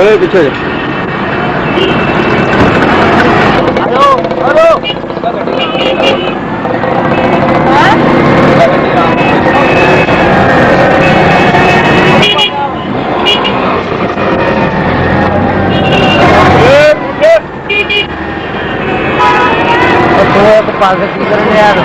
बोले पीछे hello hello तो पास की करेंगे यार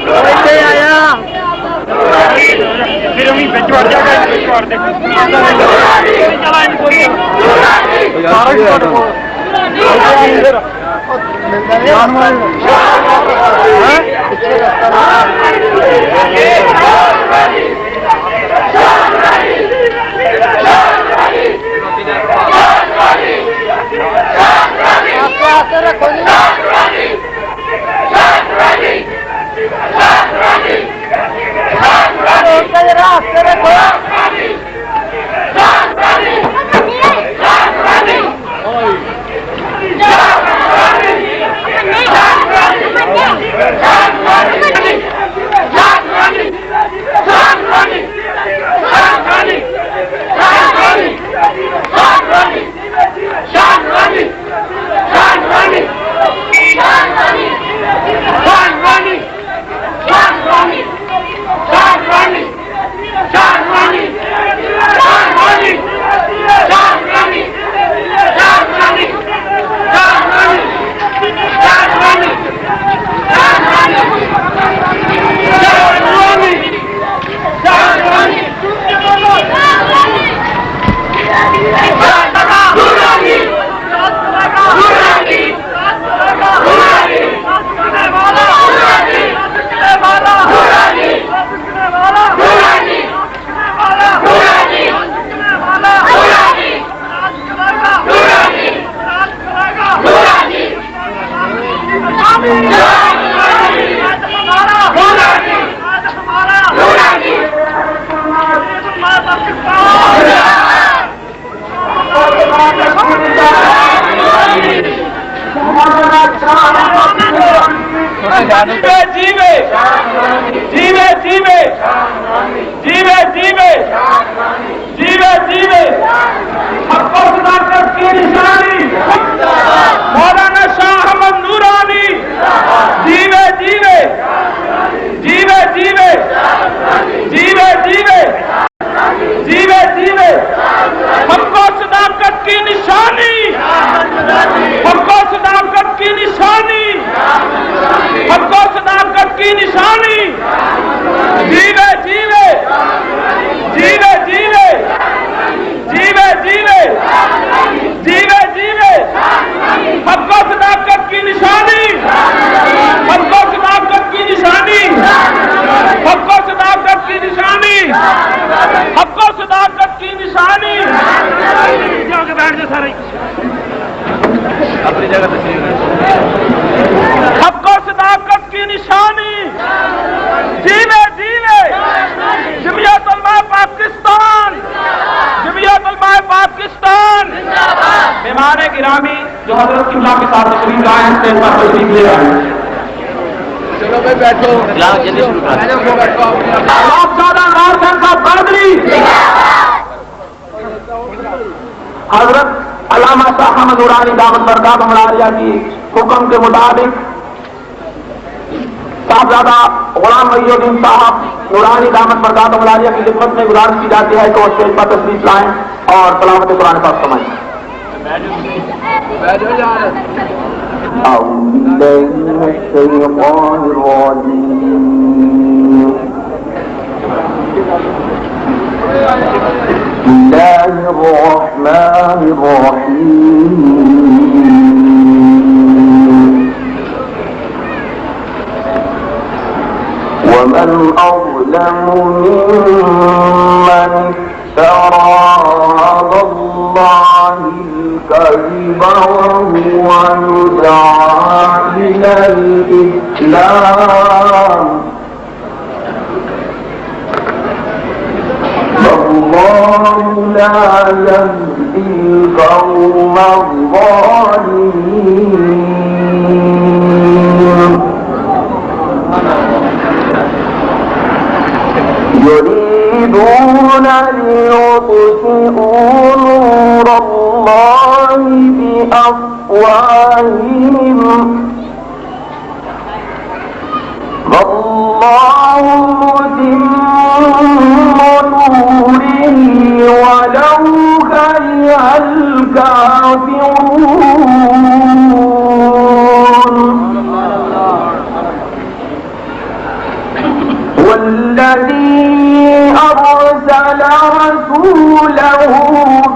पीछे आया फिर हम बिच जीवे जीवे जीवे जीवे जीवे जीवे जीवे हमको सदाकत की निशानी मौलाना शाह अहमद नूरानी जीवे जीवे जीवे जीवे जीवे जीवे जीवे जीवे हमको सदाकत की निशानी हमको सदाकत की निशानी हमको सदाकत की निशानी जीवे जीवे जीवे जीवे जीवे जीवे जीवे जीवे हमको सदाकत की निशानी हमको सदाकत की निशानी हमको सदाकत की निशानी हमको सदाकत की निशानी जाके बैठ जाओ सारे अपनी जगह हमको सदाकत की निशानी जीवे जीवे जमीयत उलमा पाकिस्तान जमीयत उलमा पाकिस्तान मेहमान गिरामी जो हजरत किबला के साथ तशरीफ लाए हैं स्टेज पर तशरीफ ले रहे हैं। चलो भाई बैठो हजरत अल्लामा शाह अहमद नूरानी दामत बरकात मलारिया की हुक्म के मुताबिक साहबजादा गुलाम मईनुद्दीन साहब नूरानी दामत बरकात मलारिया की खिदमत में गुजारिश की जाती है कि वो स्टेज पर तशरीफ लाएं और सलामत कुरान पाक समाएं। أعوذ بالله من الشيطان الرجيم. بسم الله الرحمن الرحيم. ومن أظلم ممن افترى على الله الكذب وهو يدعى إلى الإسلام والله لا يهدي القوم الظالمين. يريدون ليطفئوا نور الله بأفواههم والله متم نوره ولو كره الكافرون. والذي أرسل رسوله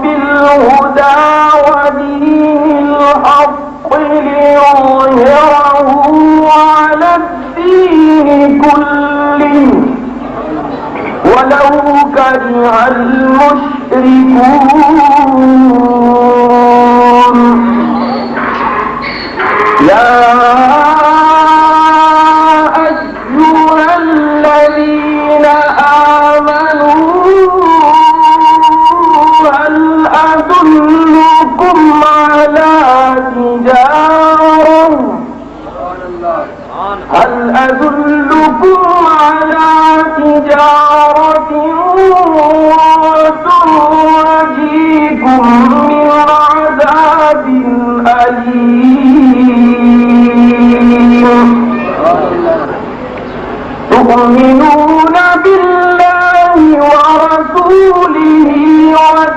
بالهدى ودين الحق ليظهره على الدين كله ولو كره المشركون. يا أيها الذين آمنوا هل أدلكم على تجارة تنجيكم من عذاب أليم. تؤمنون بالله ورسوله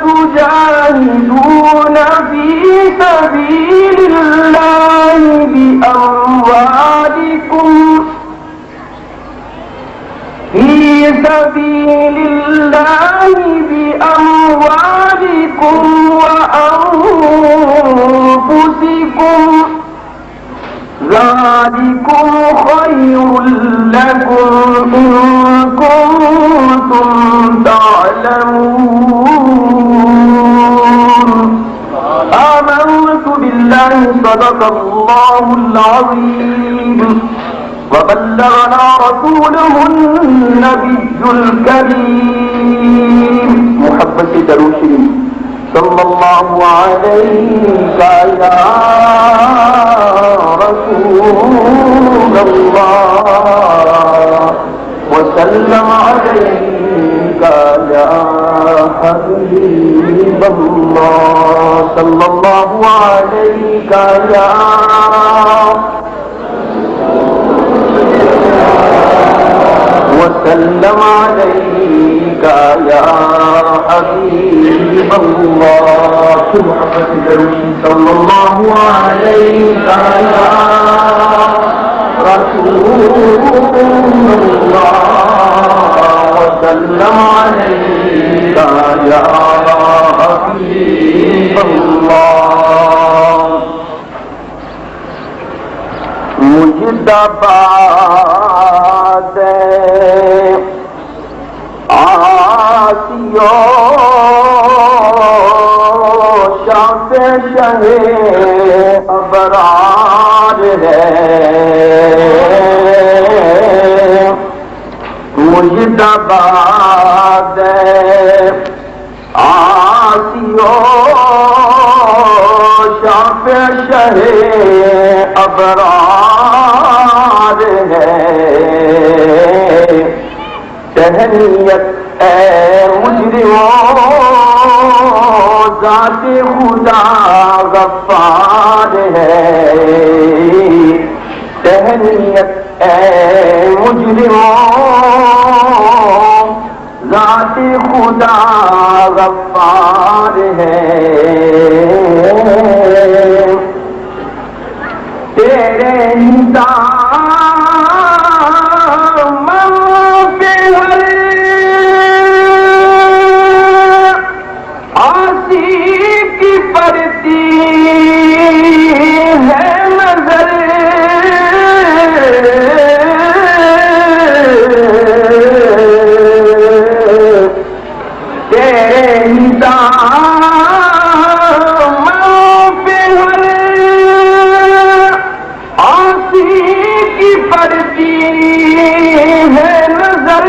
وتجاهدون في سبيل الله بأموالكم وأنفسكم ذلكم خير لكم إن كنتم تعلمون. آمنت بالله صدق الله العظيم وبلغنا رسوله النبي الكريم. محبت دروشي صلى الله عليك يا رسول الله وسلم عليك يا حبيب الله صلى الله عليك يا وسلم عليك يا حبيب الله. محمد صلى الله عليك يا رسول الله وسلم عليك يا حبيب الله. مجتبى शाफ़े शहे अबरार है मुजदाबाद आसियो शाफ़े शहे अबरार है तहनीयत मुजरिमों ज़ाते खुदा गफ्फार है तहनीयत मुजरिमों ज़ाते खुदा गफ्फार है की पड़ती है नजर, तेरे दामों पे हर आसी की पड़ती है नजर,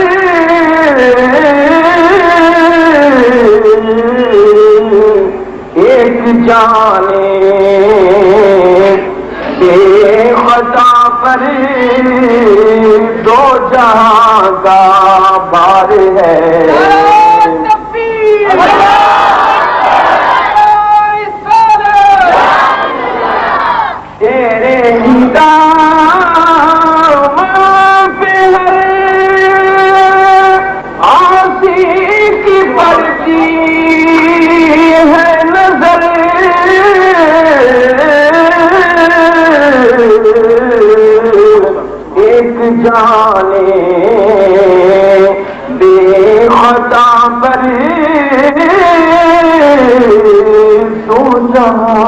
एक जाने बेखता पर दो जहां का बार है। तेरे दामों पे हर आसी की पड़ती है नजर, एक जाने बेखता पर दो जहां